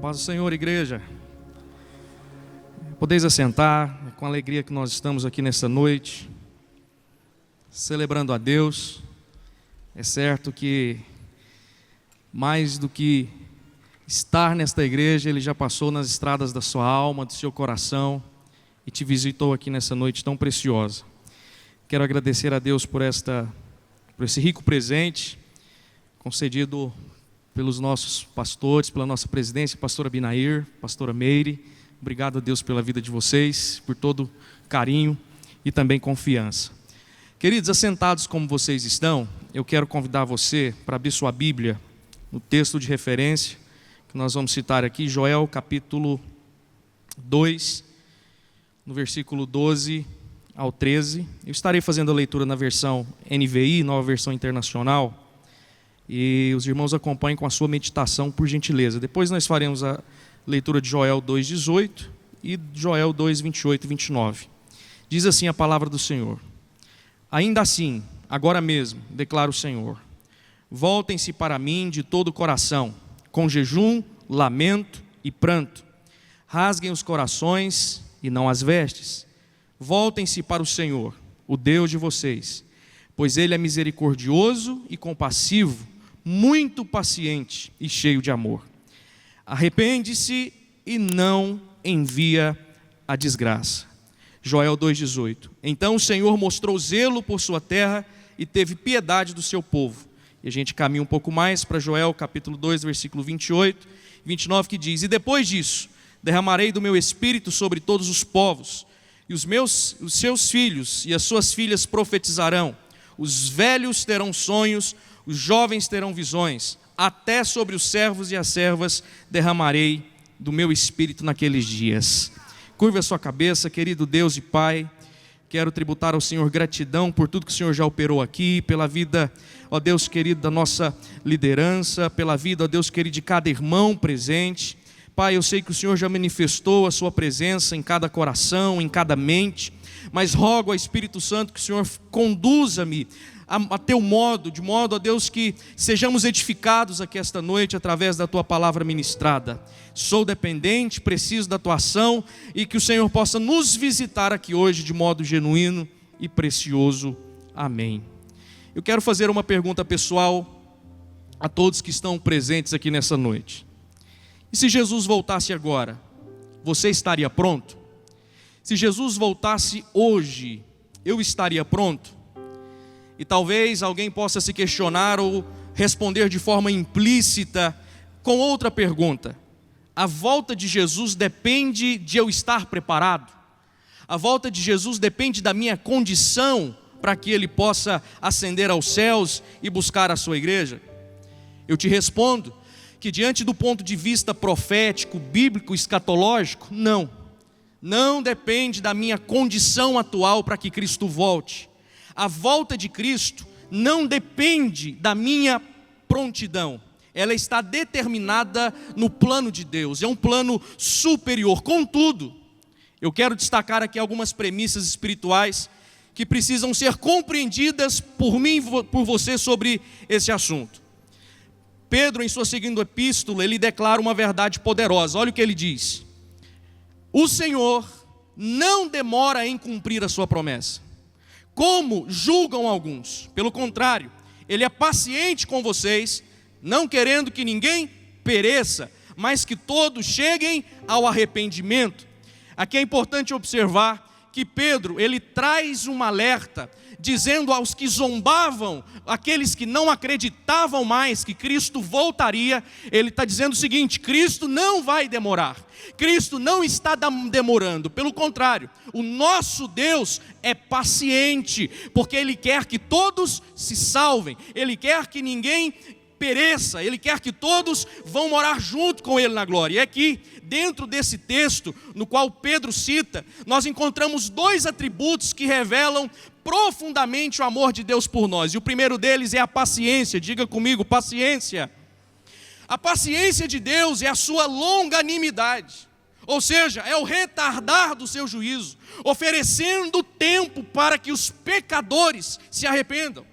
Paz do Senhor, igreja. Podeis assentar, é com alegria que nós estamos aqui nessa noite, celebrando a Deus. É certo que, mais do que estar nesta igreja, Ele já passou nas estradas da sua alma, do seu coração, e te visitou aqui nessa noite tão preciosa. Quero agradecer a Deus por esse rico presente, concedido pelos nossos pastores, pela nossa presidência, pastora Binair, pastora Meire. Obrigado a Deus pela vida de vocês, por todo carinho e também confiança. Queridos, assentados como vocês estão, eu quero convidar você para abrir sua Bíblia no texto de referência que nós vamos citar aqui, Joel capítulo 2, no versículo 12 ao 13. Eu estarei fazendo a leitura na versão NVI, Nova Versão Internacional, e os irmãos acompanhem com a sua meditação, por gentileza. Depois nós faremos a leitura de Joel 2,18 e Joel 2,28 e 29. Diz assim a palavra do Senhor: ainda assim, agora mesmo, declara o Senhor, voltem-se para mim de todo o coração, com jejum, lamento e pranto. Rasguem os corações e não as vestes. Voltem-se para o Senhor, o Deus de vocês, pois Ele é misericordioso e compassivo, muito paciente e cheio de amor. Arrepende-se e não envia a desgraça. Joel 2,18. Então o Senhor mostrou zelo por sua terra e teve piedade do seu povo. E a gente caminha um pouco mais para Joel capítulo 2, versículo 28 e 29, que diz: e depois disso, derramarei do meu espírito sobre todos os povos, e os seus filhos e as suas filhas profetizarão, os velhos terão sonhos, os jovens terão visões, até sobre os servos e as servas derramarei do meu espírito naqueles dias. Curva a sua cabeça, querido Deus e Pai. Quero tributar ao Senhor gratidão por tudo que o Senhor já operou aqui, pela vida, ó Deus querido, da nossa liderança, pela vida, ó Deus querido, de cada irmão presente. Pai, eu sei que o Senhor já manifestou a sua presença em cada coração, em cada mente, mas rogo ao Espírito Santo que o Senhor conduza-me a teu modo, de modo, ó Deus, que sejamos edificados aqui esta noite através da tua palavra ministrada. Sou dependente, preciso da tua ação, e que o Senhor possa nos visitar aqui hoje de modo genuíno e precioso. Amém. Eu quero fazer uma pergunta pessoal a todos que estão presentes aqui nessa noite. E se Jesus voltasse agora, você estaria pronto? Se Jesus voltasse hoje, eu estaria pronto? E talvez alguém possa se questionar ou responder de forma implícita com outra pergunta: a volta de Jesus depende de eu estar preparado? A volta de Jesus depende da minha condição para que Ele possa ascender aos céus e buscar a sua igreja? Eu te respondo que, diante do ponto de vista profético, bíblico, escatológico, não depende da minha condição atual para que Cristo volte. A volta de Cristo não depende da minha prontidão, ela está determinada no plano de Deus, é um plano superior. Contudo, eu quero destacar aqui algumas premissas espirituais que precisam ser compreendidas por mim e por você sobre esse assunto. Pedro, em sua segunda epístola, ele declara uma verdade poderosa. Olha o que ele diz: o Senhor não demora em cumprir a sua promessa, como julgam alguns. Pelo contrário, Ele é paciente com vocês, não querendo que ninguém pereça, mas que todos cheguem ao arrependimento. Aqui é importante observar que Pedro, ele traz um alerta, dizendo aos que zombavam, aqueles que não acreditavam mais que Cristo voltaria, ele está dizendo o seguinte: Cristo não vai demorar, Cristo não está demorando, pelo contrário, o nosso Deus é paciente, porque Ele quer que todos se salvem, Ele quer que ninguém pereça, Ele quer que todos vão morar junto com Ele na glória. E aqui, dentro desse texto, no qual Pedro cita, nós encontramos dois atributos que revelam profundamente o amor de Deus por nós. E o primeiro deles é a paciência. Diga comigo, paciência. A paciência de Deus é a sua longanimidade, ou seja, é o retardar do seu juízo, oferecendo tempo para que os pecadores se arrependam.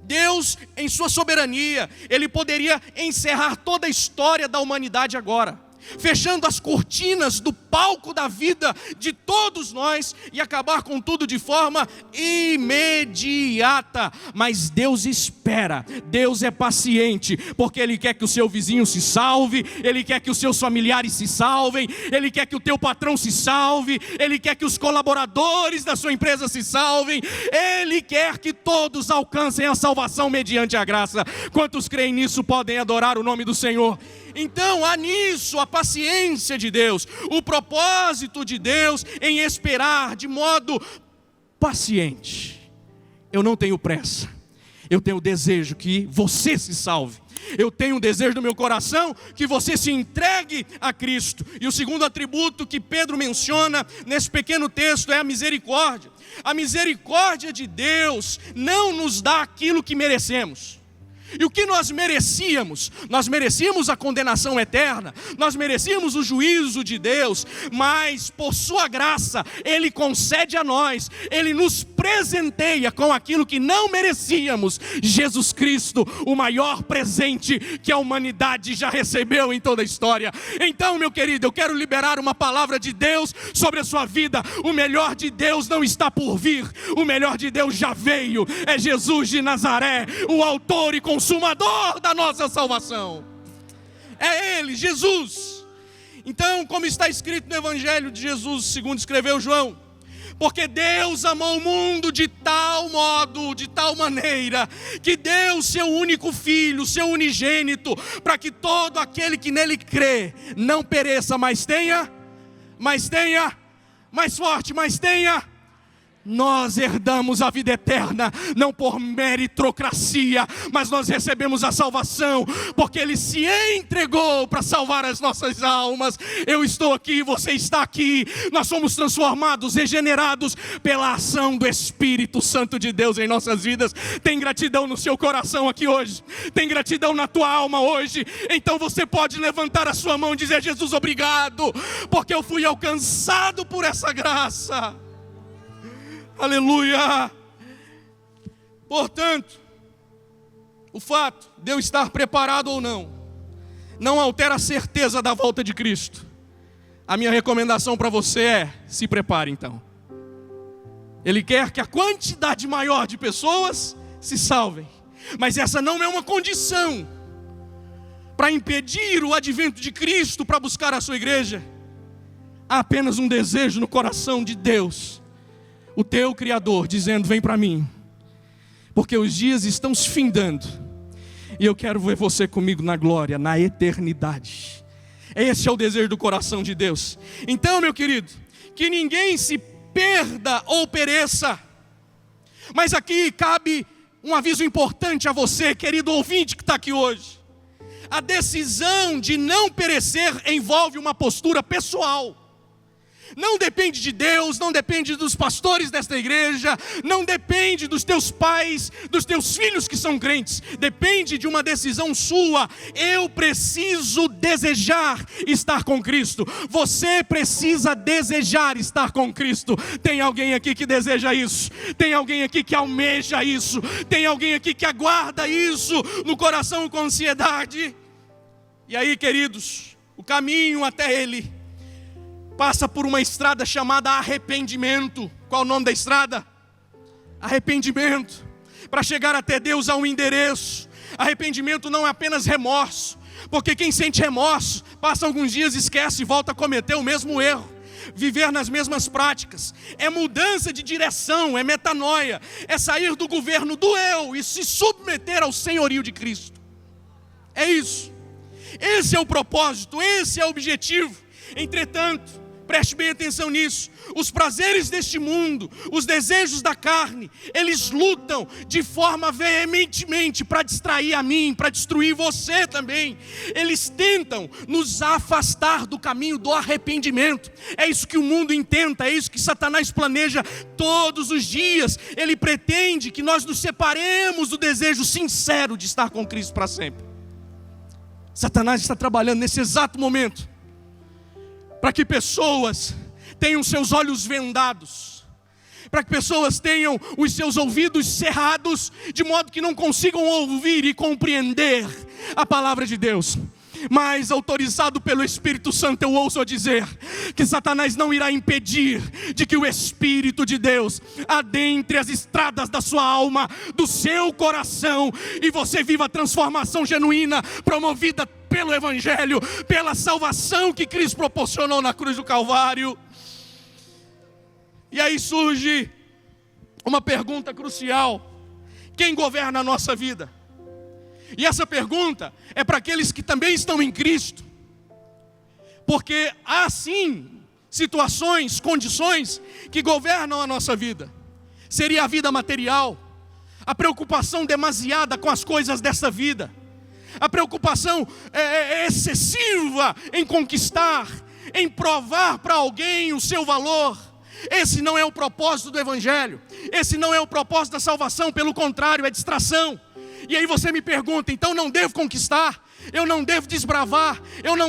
Deus, em sua soberania, Ele poderia encerrar toda a história da humanidade agora. fechando as cortinas do palco da vida de todos nós e acabar com tudo de forma imediata. Mas Deus espera, Deus é paciente, porque Ele quer que o seu vizinho se salve, Ele quer que os seus familiares se salvem, Ele quer que o teu patrão se salve, Ele quer que os colaboradores da sua empresa se salvem, Ele quer que todos alcancem a salvação mediante a graça. Quantos creem nisso podem adorar o nome do Senhor? Então há nisso a paciência de Deus, o propósito de Deus em esperar de modo paciente. Eu não tenho pressa, eu tenho desejo que você se salve. Eu tenho um desejo no meu coração que você se entregue a Cristo. E o segundo atributo que Pedro menciona nesse pequeno texto é a misericórdia. A misericórdia de Deus não nos dá aquilo que merecemos. E o que nós merecíamos? Nós merecíamos a condenação eterna, nós merecíamos o juízo de Deus, mas por sua graça, Ele concede a nós, Ele nos presenteia com aquilo que não merecíamos, Jesus Cristo, o maior presente que a humanidade já recebeu em toda a história. Então, meu querido, eu quero liberar uma palavra de Deus sobre a sua vida. O melhor de Deus não está por vir, o melhor de Deus já veio, é Jesus de Nazaré, o autor e consumador da nossa salvação. É Ele, Jesus. Então, como está escrito no Evangelho de Jesus, segundo escreveu João, porque Deus amou o mundo de tal modo, de tal maneira, que deu o seu único Filho, o seu unigênito, para que todo aquele que nele crê, não pereça, mas tenha, mais forte, mas tenha. Nós herdamos a vida eterna, não por meritocracia, mas nós recebemos a salvação, porque Ele se entregou para salvar as nossas almas. Eu estou aqui, você está aqui, nós somos transformados, regenerados pela ação do Espírito Santo de Deus em nossas vidas. Tem gratidão no seu coração aqui hoje? Tem gratidão na tua alma hoje? Então você pode levantar a sua mão e dizer: Jesus, obrigado, porque eu fui alcançado por essa graça. Aleluia! Portanto, o fato de eu estar preparado ou não altera a certeza da volta de Cristo. A minha recomendação para você é: se prepare então. Ele quer que a quantidade maior de pessoas se salvem, mas essa não é uma condição para impedir o advento de Cristo para buscar a sua igreja. Há apenas um desejo no coração de Deus, o teu Criador, dizendo: vem para mim, porque os dias estão se findando, e eu quero ver você comigo na glória, na eternidade. Esse é o desejo do coração de Deus. Então, meu querido, que ninguém se perda ou pereça. Mas aqui cabe um aviso importante a você, querido ouvinte que está aqui hoje. A decisão de não perecer envolve uma postura pessoal. Não depende de Deus, não depende dos pastores desta igreja, não depende dos teus pais, dos teus filhos que são crentes. Depende de uma decisão sua. Eu preciso desejar estar com Cristo. Você precisa desejar estar com Cristo. Tem alguém aqui que deseja isso? Tem alguém aqui que almeja isso? Tem alguém aqui que aguarda isso no coração com ansiedade? E aí, queridos, o caminho até Ele passa por uma estrada chamada arrependimento. Qual o nome da estrada? Arrependimento. Para chegar até Deus há um endereço. Arrependimento não é apenas remorso, porque quem sente remorso passa alguns dias, esquece e volta a cometer o mesmo erro, viver nas mesmas práticas. É mudança de direção, é metanoia, é sair do governo do eu e se submeter ao senhorio de Cristo. É isso. Esse é o propósito, esse é o objetivo. Entretanto, preste bem atenção nisso, os prazeres deste mundo, os desejos da carne, eles lutam de forma veementemente para distrair a mim, para destruir você também. Eles tentam nos afastar do caminho do arrependimento. É isso que o mundo intenta, é isso que Satanás planeja todos os dias. Ele pretende que nós nos separemos do desejo sincero de estar com Cristo para sempre. Satanás está trabalhando nesse exato momento para que pessoas tenham seus olhos vendados, para que pessoas tenham os seus ouvidos cerrados, de modo que não consigam ouvir e compreender a palavra de Deus. Mas autorizado pelo Espírito Santo, eu ouso dizer que Satanás não irá impedir de que o Espírito de Deus adentre as estradas da sua alma, do seu coração, e você viva a transformação genuína, promovida pelo Evangelho, pela salvação que Cristo proporcionou na cruz do Calvário. E aí surge uma pergunta crucial: quem governa a nossa vida? E essa pergunta é para aqueles que também estão em Cristo, porque há sim situações, condições que governam a nossa vida. Seria a vida material, a preocupação demasiada com as coisas dessa vida, a preocupação excessiva em conquistar, em provar para alguém o seu valor. Esse não é o propósito do Evangelho, esse não é o propósito da salvação, pelo contrário, é distração. E aí você me pergunta, então não devo conquistar? Eu não devo desbravar?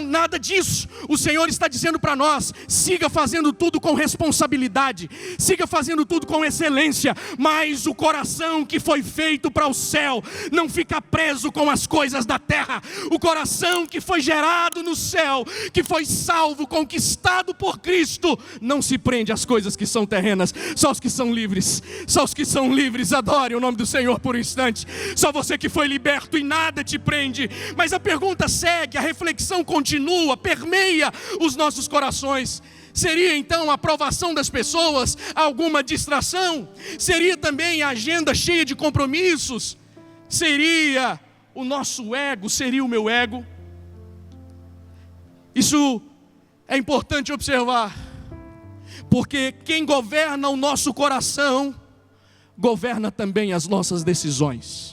Nada disso. O Senhor está dizendo para nós: siga fazendo tudo com responsabilidade, siga fazendo tudo com excelência, mas o coração que foi feito para o céu não fica preso com as coisas da terra. O coração que foi gerado no céu, que foi salvo, conquistado por Cristo, não se prende às coisas que são terrenas. Só os que são livres, só os que são livres, adore o nome do Senhor por um instante. Só você que foi liberto e nada te prende. Mas a pergunta segue, a reflexão continua, permeia os nossos corações. Seria então a aprovação das pessoas alguma distração? Seria também a agenda cheia de compromissos? Seria o nosso ego? Seria o meu ego? Isso é importante observar, porque quem governa o nosso coração governa também as nossas decisões.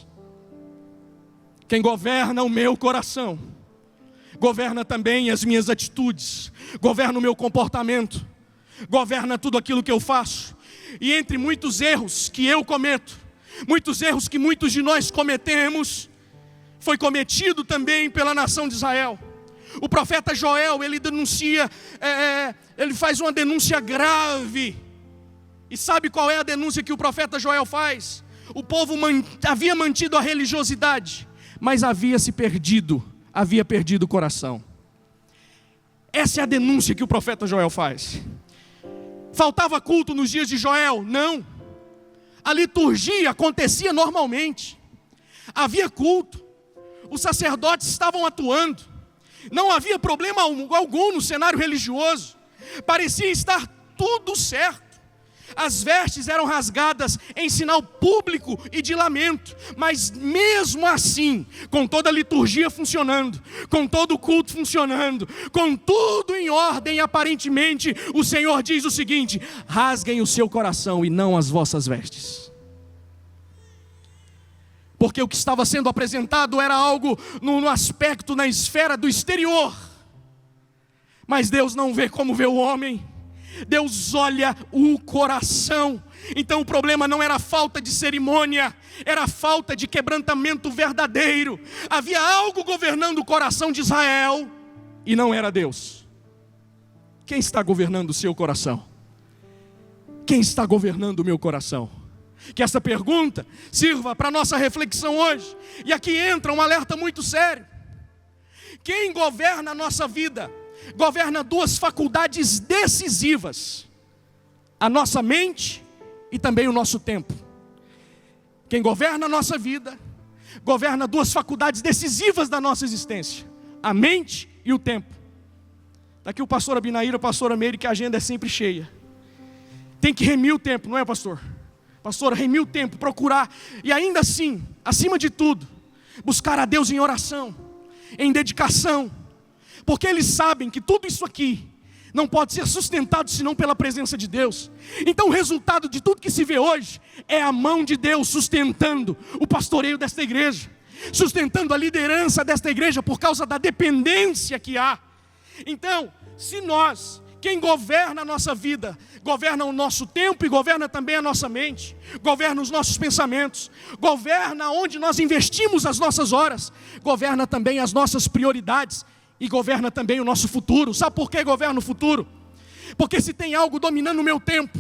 Quem governa o meu coração governa também as minhas atitudes, governa o meu comportamento, governa tudo aquilo que eu faço. E entre muitos erros que eu cometo, muitos erros que muitos de nós cometemos, foi cometido também pela nação de Israel. O profeta Joel, ele faz uma denúncia grave. E sabe qual é a denúncia que o profeta Joel faz? O povo havia mantido a religiosidade, mas havia perdido o coração. Essa é a denúncia que o profeta Joel faz. Faltava culto nos dias de Joel? Não. A liturgia acontecia normalmente. Havia culto. Os sacerdotes estavam atuando. Não havia problema algum no cenário religioso. Parecia estar tudo certo. As vestes eram rasgadas em sinal público e de lamento, mas mesmo assim, com toda a liturgia funcionando, com todo o culto funcionando, com tudo em ordem aparentemente, o Senhor diz o seguinte: rasguem o seu coração e não as vossas vestes. Porque o que estava sendo apresentado era algo no aspecto, na esfera do exterior, mas Deus não vê como vê o homem. Deus olha o coração. Então o problema não era a falta de cerimônia, era a falta de quebrantamento verdadeiro. Havia algo governando o coração de Israel e não era Deus. Quem está governando o seu coração? Quem está governando o meu coração? Que essa pergunta sirva para a nossa reflexão hoje. E aqui entra um alerta muito sério. Quem governa a nossa vida governa duas faculdades decisivas: a nossa mente e também o nosso tempo. Quem governa a nossa vida governa duas faculdades decisivas da nossa existência: a mente e o tempo. Daqui o pastor Abinaíra, a pastora Meire, que a agenda é sempre cheia. Tem que remir o tempo, não é, pastor? Pastor, remir o tempo, procurar, e ainda assim, acima de tudo, buscar a Deus em oração, em dedicação, porque eles sabem que tudo isso aqui não pode ser sustentado senão pela presença de Deus. Então o resultado de tudo que se vê hoje é a mão de Deus sustentando o pastoreio desta igreja, sustentando a liderança desta igreja por causa da dependência que há. Então, se nós, quem governa a nossa vida, governa o nosso tempo e governa também a nossa mente, governa os nossos pensamentos, governa onde nós investimos as nossas horas, governa também as nossas prioridades e governa também o nosso futuro. Sabe por que governa o futuro? Porque se tem algo dominando o meu tempo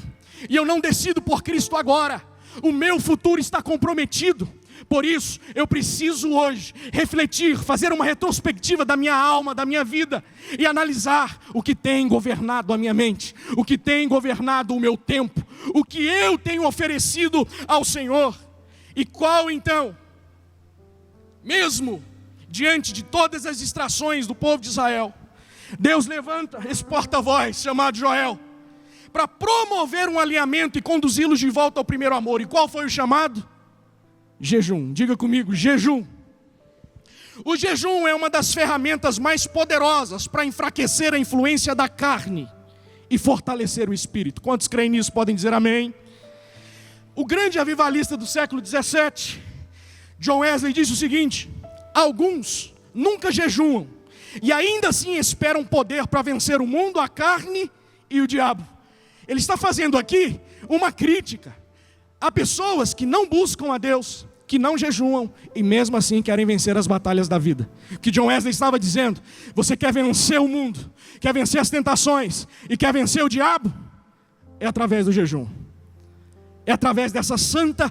e eu não decido por Cristo agora, o meu futuro está comprometido. Por isso, eu preciso hoje refletir, fazer uma retrospectiva da minha alma, da minha vida, e analisar o que tem governado a minha mente, o que tem governado o meu tempo, o que eu tenho oferecido ao Senhor. E qual então, mesmo diante de todas as distrações do povo de Israel, Deus levanta esse porta-voz chamado Joel, para promover um alinhamento e conduzi-los de volta ao primeiro amor. E qual foi o chamado? Jejum. Diga comigo, jejum. O jejum é uma das ferramentas mais poderosas para enfraquecer a influência da carne e fortalecer o espírito. Quantos creem nisso podem dizer amém? O grande avivalista do século 17, John Wesley, disse o seguinte: alguns nunca jejuam e ainda assim esperam poder para vencer o mundo, a carne e o diabo. Ele está fazendo aqui uma crítica a pessoas que não buscam a Deus, que não jejuam e mesmo assim querem vencer as batalhas da vida. O que John Wesley estava dizendo: você quer vencer o mundo, quer vencer as tentações e quer vencer o diabo? É através do jejum. É através dessa santa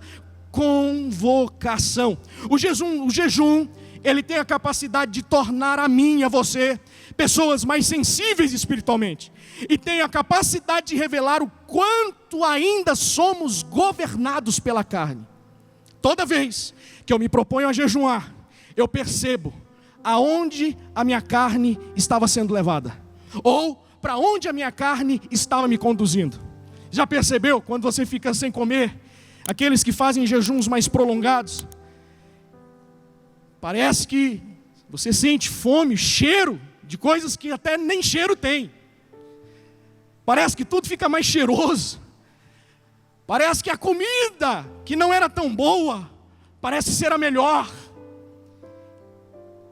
convocação. O jejum, ele tem a capacidade de tornar a mim e a você pessoas mais sensíveis espiritualmente. E tem a capacidade de revelar o quanto ainda somos governados pela carne. Toda vez que eu me proponho a jejuar, eu percebo aonde a minha carne estava sendo levada, ou para onde a minha carne estava me conduzindo. Já percebeu quando você fica sem comer? Aqueles que fazem jejuns mais prolongados, parece que você sente fome, cheiro de coisas que até nem cheiro tem. Parece que tudo fica mais cheiroso. Parece que a comida, que não era tão boa, parece ser a melhor.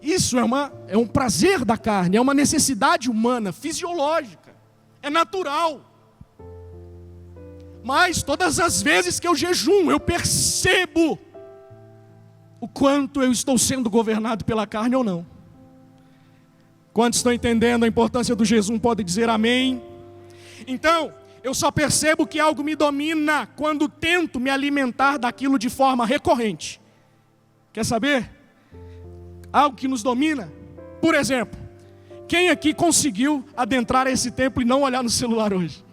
Isso é um prazer da carne, é uma necessidade humana, fisiológica, é natural. Mas todas as vezes que eu jejum, eu percebo o quanto eu estou sendo governado pela carne ou não. Quantos estão entendendo a importância do jejum podem dizer amém? Então, eu só percebo que algo me domina quando tento me alimentar daquilo de forma recorrente. Quer saber? Algo que nos domina. Por exemplo, quem aqui conseguiu adentrar esse templo e não olhar no celular hoje?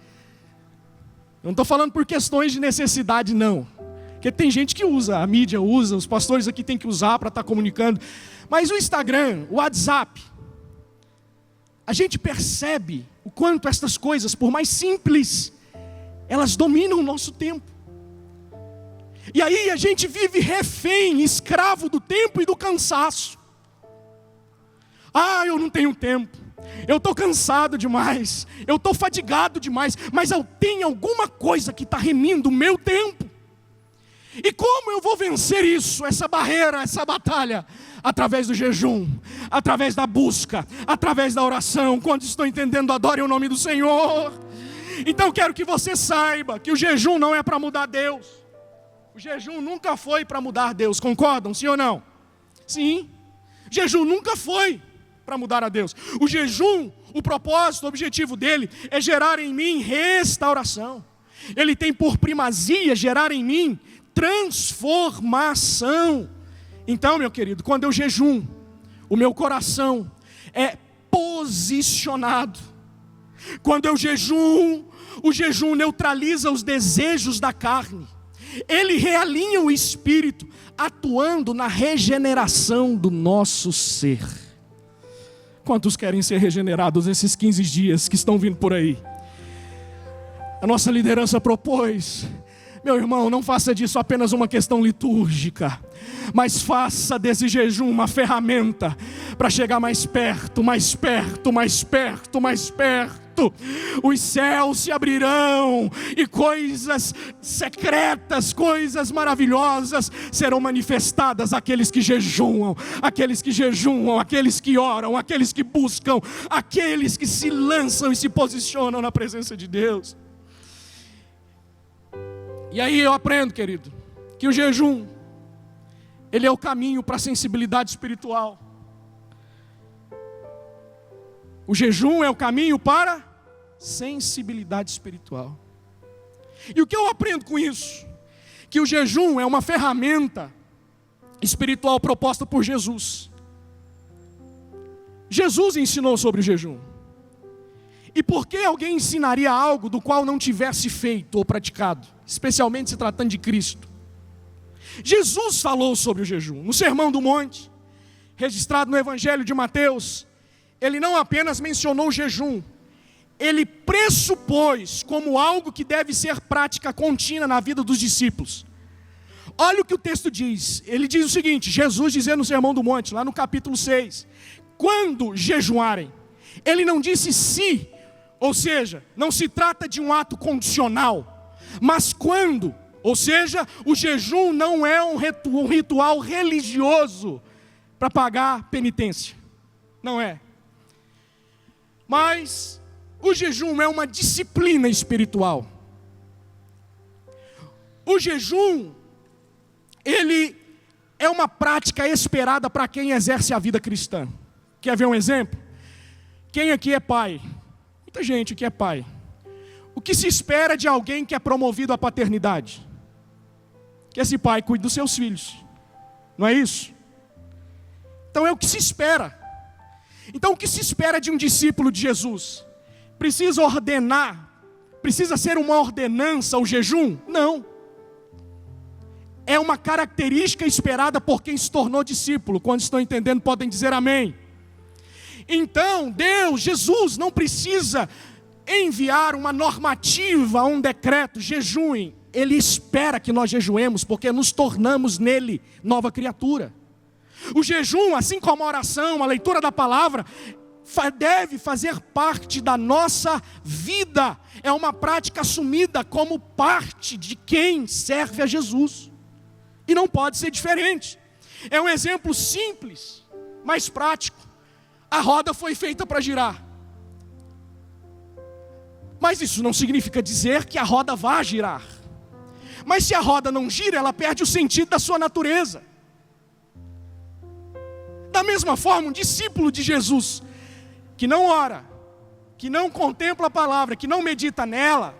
Eu não estou falando por questões de necessidade, não. Porque tem gente que usa, a mídia usa, os pastores aqui têm que usar para estar comunicando. Mas o Instagram, o WhatsApp, a gente percebe o quanto estas coisas, por mais simples, elas dominam o nosso tempo. E aí a gente vive refém, escravo do tempo e do cansaço. Eu não tenho tempo, eu estou cansado demais, eu estou fadigado demais, mas eu tenho alguma coisa que está remindo o meu tempo. E como eu vou vencer isso, essa barreira, essa batalha? Através do jejum, através da busca, através da oração. Quantos estão entendendo? Adorem o nome do Senhor. Então quero que você saiba que o jejum não é para mudar Deus. O jejum nunca foi para mudar Deus, concordam? Sim ou não? Sim. O jejum nunca foi para mudar a Deus. O jejum, o propósito, o objetivo dele é gerar em mim restauração. Ele tem por primazia gerar em mim transformação. Então, meu querido, quando eu jejum, o meu coração é posicionado. Quando eu jejum, o jejum neutraliza os desejos da carne. Ele realinha o espírito, atuando na regeneração do nosso ser. Quantos querem ser regenerados esses 15 dias que estão vindo por aí? A nossa liderança propôs: meu irmão, não faça disso apenas uma questão litúrgica, mas faça desse jejum uma ferramenta para chegar mais perto, mais perto, mais perto, mais perto. Os céus se abrirão e coisas secretas, coisas maravilhosas serão manifestadas àqueles que jejuam, àqueles que jejuam, àqueles que oram, àqueles que buscam, àqueles que se lançam e se posicionam na presença de Deus. E aí eu aprendo, querido, que o jejum, ele é o caminho para a sensibilidade espiritual. O jejum é o caminho para sensibilidade espiritual. E o que eu aprendo com isso? Que o jejum é uma ferramenta espiritual proposta por Jesus. Jesus ensinou sobre o jejum. E por que alguém ensinaria algo do qual não tivesse feito ou praticado, especialmente se tratando de Cristo? Jesus falou sobre o jejum. No Sermão do Monte, registrado no Evangelho de Mateus, ele não apenas mencionou o jejum, ele pressupôs como algo que deve ser prática contínua na vida dos discípulos. Olha o que o texto diz. Ele diz o seguinte, Jesus dizendo no Sermão do Monte, lá no capítulo 6, quando jejuarem. Ele não disse se, ou seja, não se trata de um ato condicional, mas quando, ou seja, o jejum não é um ritual religioso para pagar penitência, não é. Mas o jejum é uma disciplina espiritual. O jejum, ele é uma prática esperada para quem exerce a vida cristã. Quer ver um exemplo? Quem aqui é pai? Muita gente aqui é pai. O que se espera de alguém que é promovido à paternidade? Que esse pai cuide dos seus filhos. Não é isso? Então é o que se espera. Então o que se espera de um discípulo de Jesus? Precisa ordenar? Precisa ser uma ordenança o jejum? Não. É uma característica esperada por quem se tornou discípulo. Quando estão entendendo podem dizer amém. Então Deus, Jesus não precisa enviar uma normativa, um decreto, jejuem. Ele espera que nós jejuemos porque nos tornamos nele nova criatura. O jejum, assim como a oração, a leitura da palavra, deve fazer parte da nossa vida. É uma prática assumida como parte de quem serve a Jesus. E não pode ser diferente. É um exemplo simples, mas prático. A roda foi feita para girar. Mas isso não significa dizer que a roda vá girar. Mas se a roda não gira, ela perde o sentido da sua natureza. Da mesma forma, um discípulo de Jesus, que não ora, que não contempla a palavra, que não medita nela,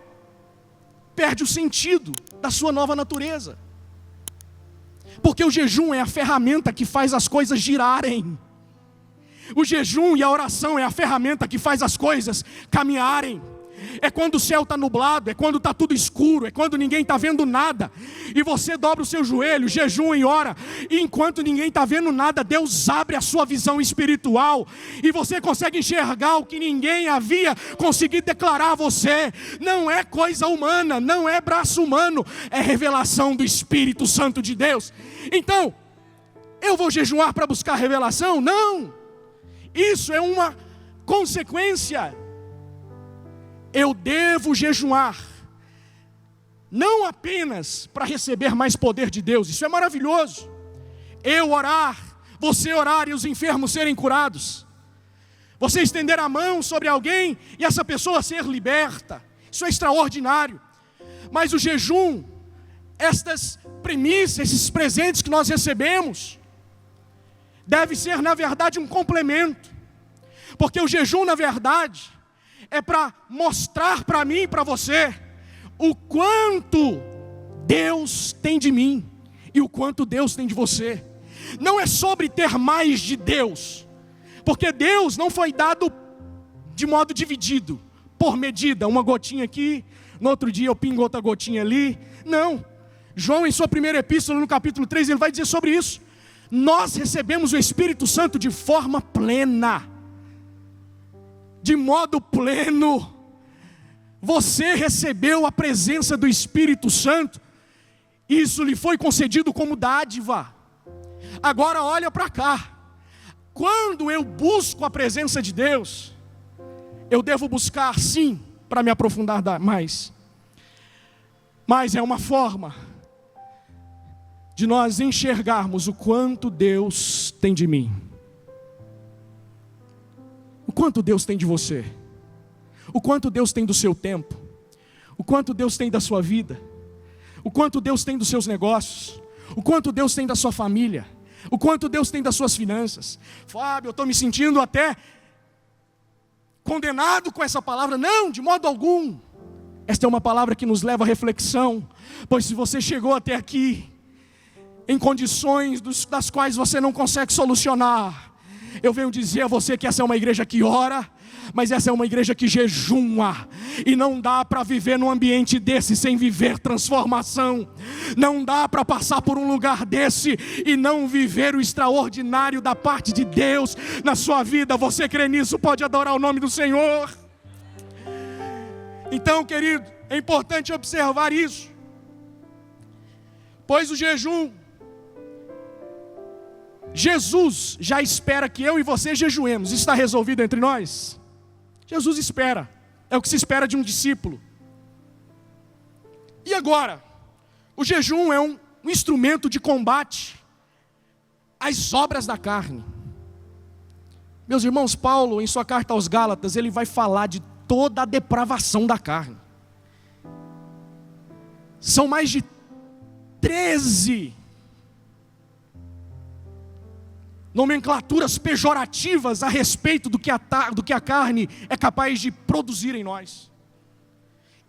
perde o sentido da sua nova natureza. Porque o jejum é a ferramenta que faz as coisas girarem. O jejum e a oração é a ferramenta que faz as coisas caminharem. É quando o céu está nublado, é quando está tudo escuro, é quando ninguém está vendo nada, e você dobra o seu joelho, jejua e ora, e enquanto ninguém está vendo nada, Deus abre a sua visão espiritual, e você consegue enxergar o que ninguém havia conseguido declarar a você. Não é coisa humana, não é braço humano, é revelação do Espírito Santo de Deus. Então, eu vou jejuar para buscar revelação? Não, isso é uma consequência. Eu devo jejuar, não apenas para receber mais poder de Deus, isso é maravilhoso. Eu orar, você orar e os enfermos serem curados. Você estender a mão sobre alguém e essa pessoa ser liberta, isso é extraordinário. Mas o jejum, estas premissas, esses presentes que nós recebemos, deve ser na verdade um complemento. Porque o jejum na verdade é para mostrar para mim e para você o quanto Deus tem de mim e o quanto Deus tem de você. Não é sobre ter mais de Deus, porque Deus não foi dado de modo dividido, por medida, uma gotinha aqui, no outro dia eu pingo outra gotinha ali. Não, João em sua primeira epístola no capítulo 3 ele vai dizer sobre isso. Nós recebemos o Espírito Santo de forma plena, de modo pleno. Você recebeu a presença do Espírito Santo, isso lhe foi concedido como dádiva. Agora olha para cá, quando eu busco a presença de Deus, eu devo buscar sim, para me aprofundar mais, mas é uma forma de nós enxergarmos o quanto Deus tem de mim. O quanto Deus tem de você, o quanto Deus tem do seu tempo, o quanto Deus tem da sua vida, o quanto Deus tem dos seus negócios, o quanto Deus tem da sua família, o quanto Deus tem das suas finanças. Fábio, eu estou me sentindo até condenado com essa palavra. Não, de modo algum. Esta é uma palavra que nos leva à reflexão, pois se você chegou até aqui, em condições das quais você não consegue solucionar, eu venho dizer a você que essa é uma igreja que ora, mas essa é uma igreja que jejuma, e não dá para viver num ambiente desse sem viver transformação, não dá para passar por um lugar desse e não viver o extraordinário da parte de Deus na sua vida. Você crê nisso? Pode adorar o nome do Senhor. Então, querido, é importante observar isso, pois o jejum, Jesus já espera que eu e você jejuemos. Isso está resolvido entre nós? Jesus espera, é o que se espera de um discípulo. E agora, o jejum é um instrumento de combate às obras da carne. Meus irmãos, Paulo, em sua carta aos Gálatas, ele vai falar de toda a depravação da carne. São mais de 13 nomenclaturas pejorativas a respeito do que a carne é capaz de produzir em nós.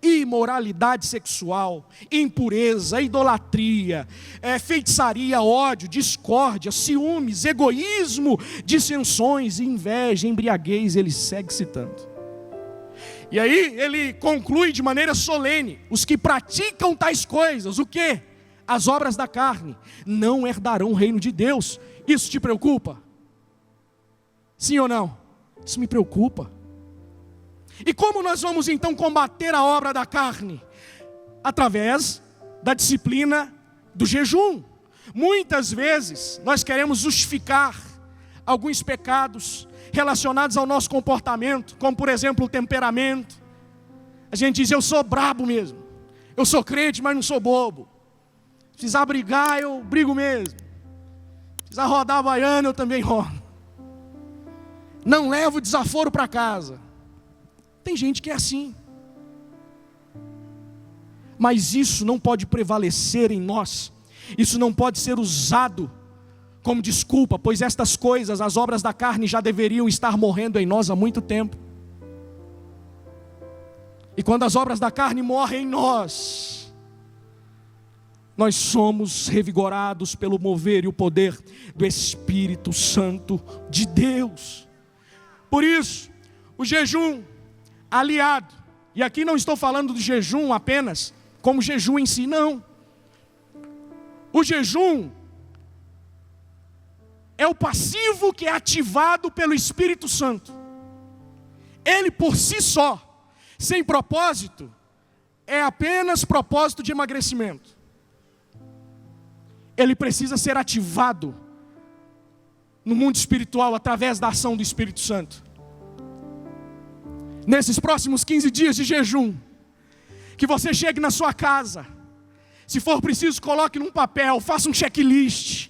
Imoralidade sexual, impureza, idolatria, feitiçaria, ódio, discórdia, ciúmes, egoísmo, dissensões, inveja, embriaguez. Ele segue citando. E aí ele conclui de maneira solene: os que praticam tais coisas, o quê? As obras da carne, não herdarão o reino de Deus. Isso te preocupa? Sim ou não? Isso me preocupa. E como nós vamos então combater a obra da carne? Através da disciplina do jejum. Muitas vezes nós queremos justificar alguns pecados relacionados ao nosso comportamento, como por exemplo o temperamento. A gente diz: eu sou brabo mesmo, eu sou crente, mas não sou bobo. Se precisar brigar, eu brigo mesmo. Se precisar rodar a baiana, eu também rodo. Não levo desaforo para casa. Tem gente que é assim. Mas isso não pode prevalecer em nós. Isso não pode ser usado como desculpa, pois estas coisas, as obras da carne, já deveriam estar morrendo em nós há muito tempo. E quando as obras da carne morrem em nós, nós somos revigorados pelo mover e o poder do Espírito Santo de Deus. Por isso, o jejum aliado, e aqui não estou falando do jejum apenas como jejum em si, não. O jejum é o passivo que é ativado pelo Espírito Santo. Ele por si só, sem propósito, é apenas propósito de emagrecimento. Ele precisa ser ativado no mundo espiritual através da ação do Espírito Santo. Nesses próximos 15 dias de jejum, que você chegue na sua casa, se for preciso, coloque num papel, faça um checklist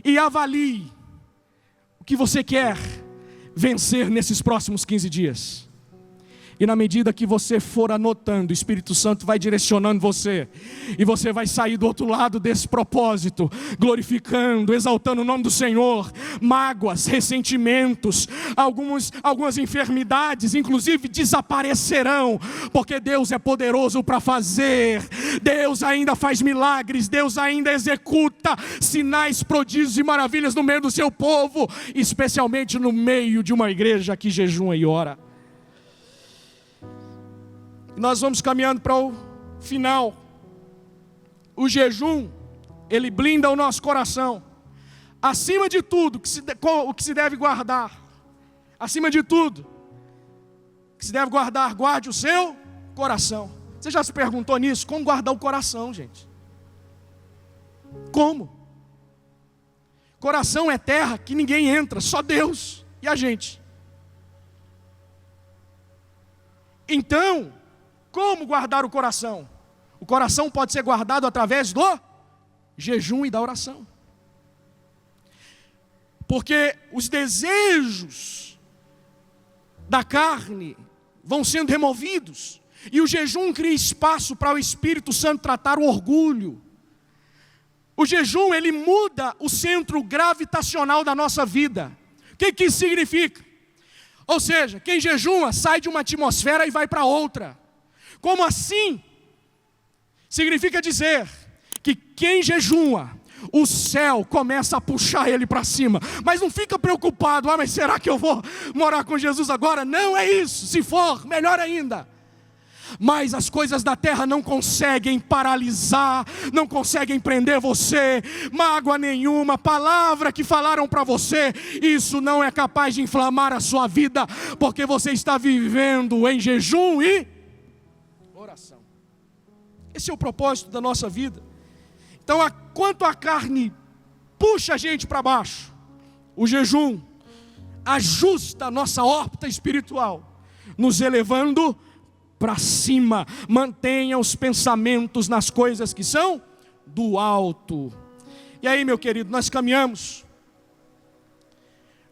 e avalie o que você quer vencer nesses próximos 15 dias. E na medida que você for anotando, o Espírito Santo vai direcionando você. E você vai sair do outro lado desse propósito, glorificando, exaltando o nome do Senhor. Mágoas, ressentimentos, algumas enfermidades, inclusive, desaparecerão. Porque Deus é poderoso para fazer. Deus ainda faz milagres. Deus ainda executa sinais, prodígios e maravilhas no meio do seu povo. Especialmente no meio de uma igreja que jejuma e ora. Nós vamos caminhando para o final. O jejum, ele blinda o nosso coração. Acima de tudo, o que se deve guardar. Acima de tudo, o que se deve guardar, guarde o seu coração. Você já se perguntou nisso? Como guardar o coração, gente? Como? Coração é terra que ninguém entra, só Deus e a gente. Então, como guardar o coração? O coração pode ser guardado através do jejum e da oração. Porque os desejos da carne vão sendo removidos. E o jejum cria espaço para o Espírito Santo tratar o orgulho. O jejum, ele muda o centro gravitacional da nossa vida. O que isso significa? Ou seja, quem jejuma sai de uma atmosfera e vai para outra. Como assim? Significa dizer que quem jejuma, o céu começa a puxar ele para cima. Mas não fica preocupado, mas será que eu vou morar com Jesus agora? Não é isso, se for, melhor ainda. Mas as coisas da terra não conseguem paralisar, não conseguem prender você, mágoa nenhuma, palavra que falaram para você, isso não é capaz de inflamar a sua vida, porque você está vivendo em jejum e oração. Esse é o propósito da nossa vida. Então, quanto a carne puxa a gente para baixo, o jejum ajusta a nossa órbita espiritual, nos elevando para cima. Mantenha os pensamentos nas coisas que são do alto. E aí, meu querido, nós caminhamos.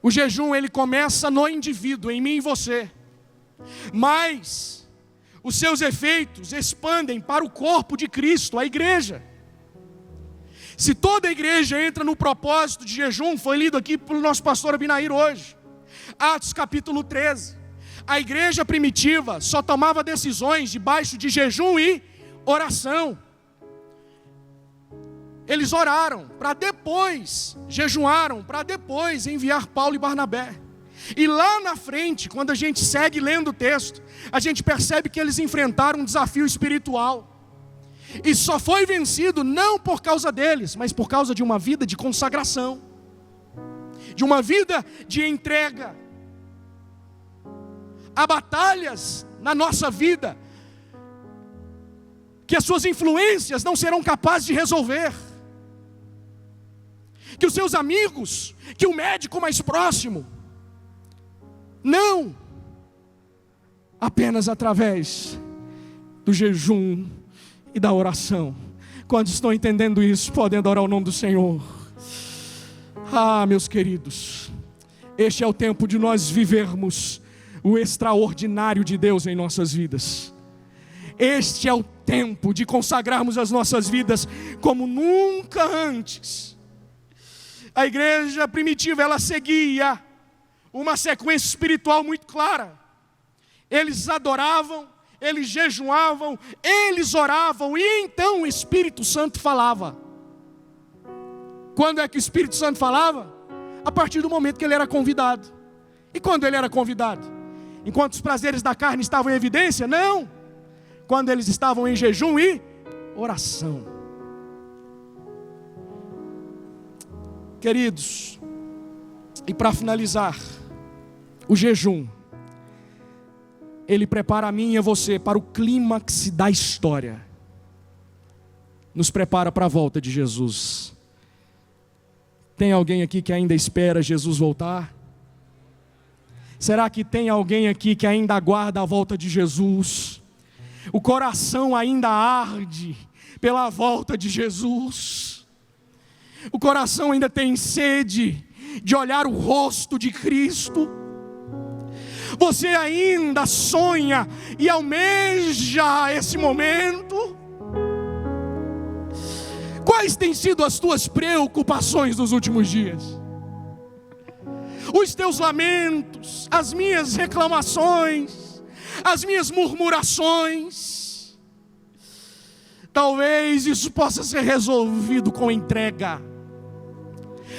O jejum, ele começa no indivíduo, em mim e você. Mas os seus efeitos expandem para o corpo de Cristo, a igreja. Se toda a igreja entra no propósito de jejum, foi lido aqui pelo nosso pastor Abinair hoje, Atos capítulo 13. A igreja primitiva só tomava decisões debaixo de jejum e oração. Eles oraram para depois, jejuaram para depois enviar Paulo e Barnabé. E lá na frente, quando a gente segue lendo o texto, a gente percebe que eles enfrentaram um desafio espiritual. E só foi vencido não por causa deles, mas por causa de uma vida de consagração, de uma vida de entrega. Há batalhas na nossa vida que as suas influências não serão capazes de resolver, que os seus amigos, que o médico mais próximo, não, apenas através do jejum e da oração. Quando estão entendendo isso, podem adorar o nome do Senhor. Meus queridos, este é o tempo de nós vivermos o extraordinário de Deus em nossas vidas. Este é o tempo de consagrarmos as nossas vidas como nunca antes. A igreja primitiva, ela seguia uma sequência espiritual muito clara. Eles adoravam, eles jejuavam, eles oravam, e então o Espírito Santo falava. Quando é que o Espírito Santo falava? A partir do momento que ele era convidado. E quando ele era convidado? Enquanto os prazeres da carne estavam em evidência? Não. Quando eles estavam em jejum e oração. Queridos, e para finalizar, o jejum, ele prepara a mim e a você para o clímax da história. Nos prepara para a volta de Jesus. Tem alguém aqui que ainda espera Jesus voltar? Será que tem alguém aqui que ainda aguarda a volta de Jesus? O coração ainda arde pela volta de Jesus. O coração ainda tem sede de olhar o rosto de Cristo. Você ainda sonha e almeja esse momento? Quais têm sido as tuas preocupações nos últimos dias? Os teus lamentos, as minhas reclamações, as minhas murmurações. Talvez isso possa ser resolvido com entrega,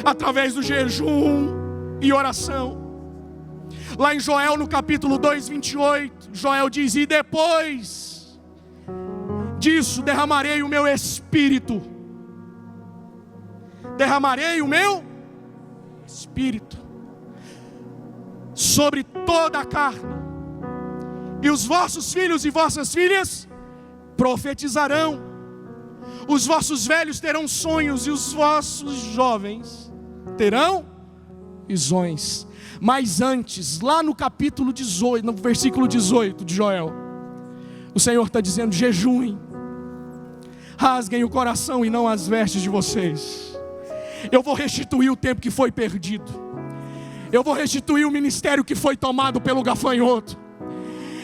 através do jejum e oração. Lá em Joel, no capítulo 2, 28, Joel diz: e depois disso derramarei o meu espírito. Derramarei o meu espírito sobre toda a carne, e os vossos filhos e vossas filhas profetizarão, os vossos velhos terão sonhos, e os vossos jovens terão visões. Mas antes, lá no capítulo 18, no versículo 18 de Joel, o Senhor está dizendo: jejuem, rasguem o coração e não as vestes de vocês. Eu vou restituir o tempo que foi perdido. Eu vou restituir o ministério que foi tomado pelo gafanhoto.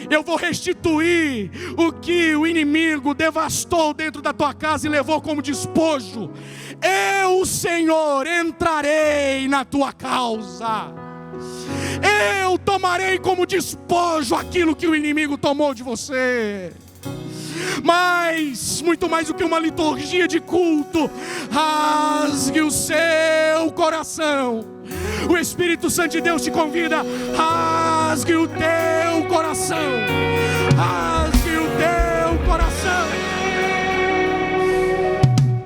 Eu vou restituir o que o inimigo devastou dentro da tua casa e levou como despojo. Eu, Senhor, entrarei na tua causa. Eu tomarei como despojo aquilo que o inimigo tomou de você. mas muito mais do que uma liturgia de culto, rasgue o seu coração. O Espírito Santo de Deus te convida: rasgue o teu coração, rasgue o teu coração.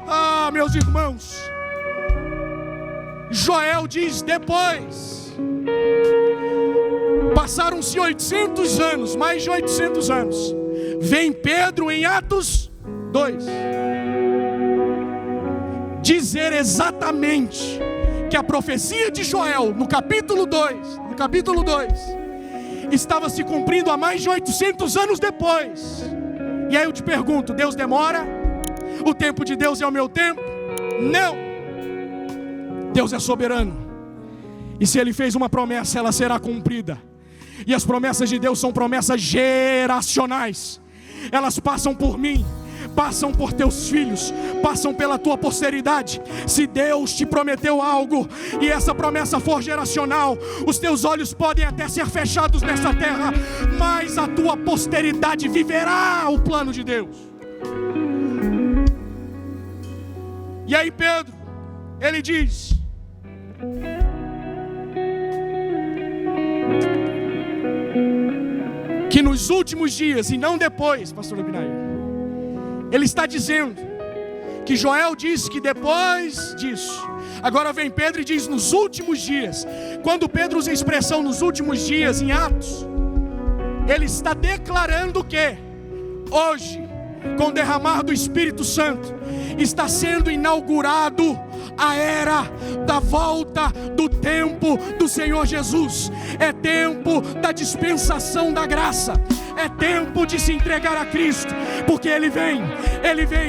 Ah, meus irmãos, Joel diz: depois, passaram-se 800 anos, mais de 800 anos, vem Pedro em Atos 2, exatamente que a profecia de Joel no capítulo 2 estava se cumprindo há mais de 800 anos depois. E aí eu te pergunto: Deus demora? O tempo de Deus é o meu tempo? Não. Deus é soberano, e se Ele fez uma promessa, ela será cumprida. E as promessas de Deus são promessas geracionais. Elas passam por mim, passam por teus filhos, passam pela tua posteridade. Se Deus te prometeu algo e essa promessa for geracional, os teus olhos podem até ser fechados nessa terra, mas a tua posteridade viverá o plano de Deus. E aí Pedro, ele diz: que nos últimos dias, e não depois, pastor Abinair, ele está dizendo que Joel disse que depois disso. Agora vem Pedro e diz nos últimos dias. Quando Pedro usa a expressão nos últimos dias em Atos, ele está declarando que hoje, com o derramar do Espírito Santo, está sendo inaugurado a era da volta do tempo do Senhor Jesus. É tempo da dispensação da graça, é tempo de se entregar a Cristo, porque Ele vem,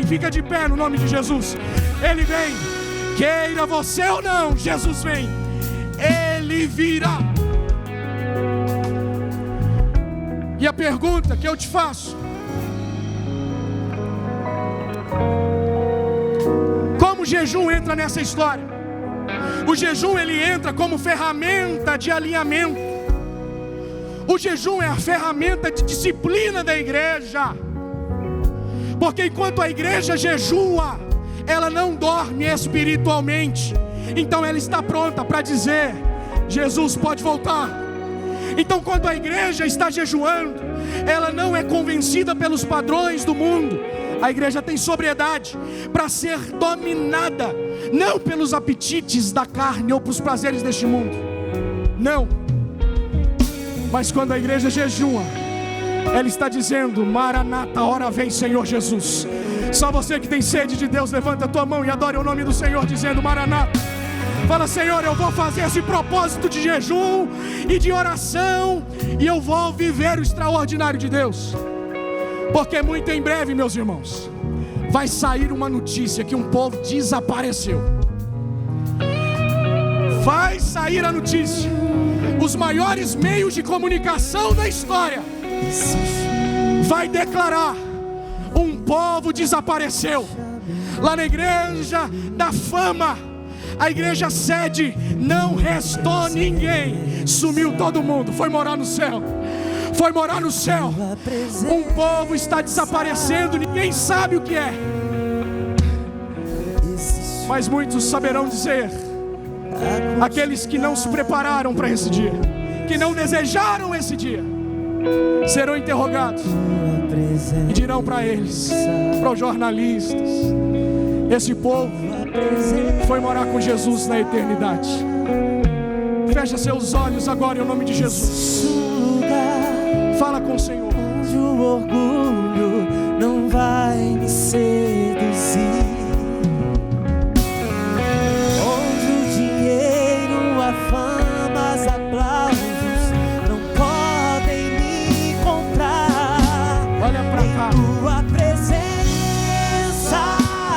fica de pé no nome de Jesus. Ele vem, queira você ou não, Jesus vem, Ele virá. E a pergunta que eu te faço: como o jejum entra nessa história? O jejum, ele entra como ferramenta de alinhamento. O jejum é a ferramenta de disciplina da igreja, porque enquanto a igreja jejua, ela não dorme espiritualmente. Então ela está pronta para dizer: Jesus pode voltar. Então quando a igreja está jejuando, ela não é convencida pelos padrões do mundo. A igreja tem sobriedade para ser dominada, não pelos apetites da carne ou pelos prazeres deste mundo, não. Mas quando a igreja jejua, ela está dizendo: Maranata, a hora vem, Senhor Jesus. Só você que tem sede de Deus, levanta a tua mão e adore o nome do Senhor, dizendo: Maranata. Fala: Senhor, eu vou fazer esse propósito de jejum e de oração, e eu vou viver o extraordinário de Deus. Porque muito em breve, meus irmãos, vai sair uma notícia que um povo desapareceu. Vai sair a notícia. Os maiores meios de comunicação da história vai declarar: um povo desapareceu. Lá na igreja da fama, a igreja sede, não restou ninguém. Sumiu todo mundo, foi morar no céu. Foi morar no céu. Um povo está desaparecendo, ninguém sabe o que é. Mas muitos saberão dizer: aqueles que não se prepararam para esse dia, que não desejaram esse dia, serão interrogados e dirão para eles, para os jornalistas: esse povo foi morar com Jesus na eternidade. Fecha seus olhos agora em nome de Jesus. Fala com o Senhor. Onde o orgulho não vai me seduzir, onde o dinheiro, a fama, os aplausos não podem me comprar. Olha pra cá. Tua presença,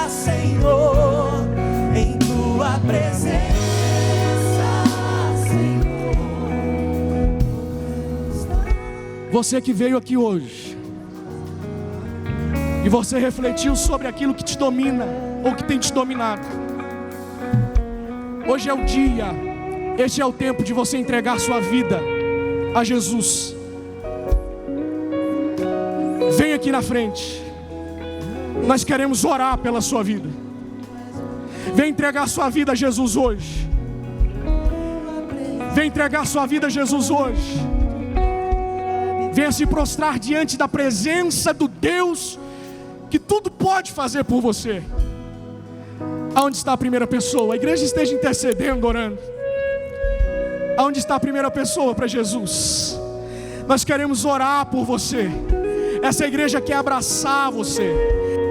Senhor, em tua presença, Você que veio aqui hoje e você refletiu sobre aquilo que te domina ou que tem te dominado, hoje é o dia, este é o tempo de você entregar sua vida a Jesus. Vem aqui na frente. Nós queremos orar pela sua vida. Vem entregar sua vida a Jesus hoje. Vem entregar sua vida a Jesus hoje. Venha se prostrar diante da presença do Deus que tudo pode fazer por você. Aonde está a primeira pessoa? A igreja esteja intercedendo, orando. Aonde está a primeira pessoa para Jesus? Nós queremos orar por você. Essa igreja quer abraçar você.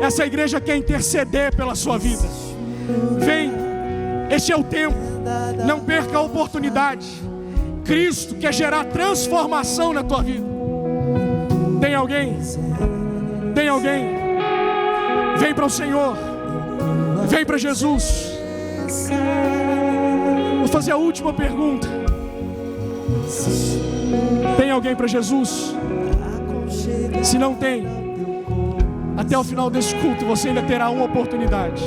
Essa igreja quer interceder pela sua vida. Vem, este é o tempo. Não perca a oportunidade. Cristo quer gerar transformação na tua vida. Tem alguém? Tem alguém? Vem para o Senhor. Vem para Jesus. Vou fazer a última pergunta. Tem alguém para Jesus? Se não tem, até o final desse culto você ainda terá uma oportunidade.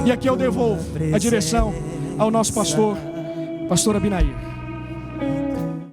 E aqui eu devolvo a direção ao nosso pastor Abinair.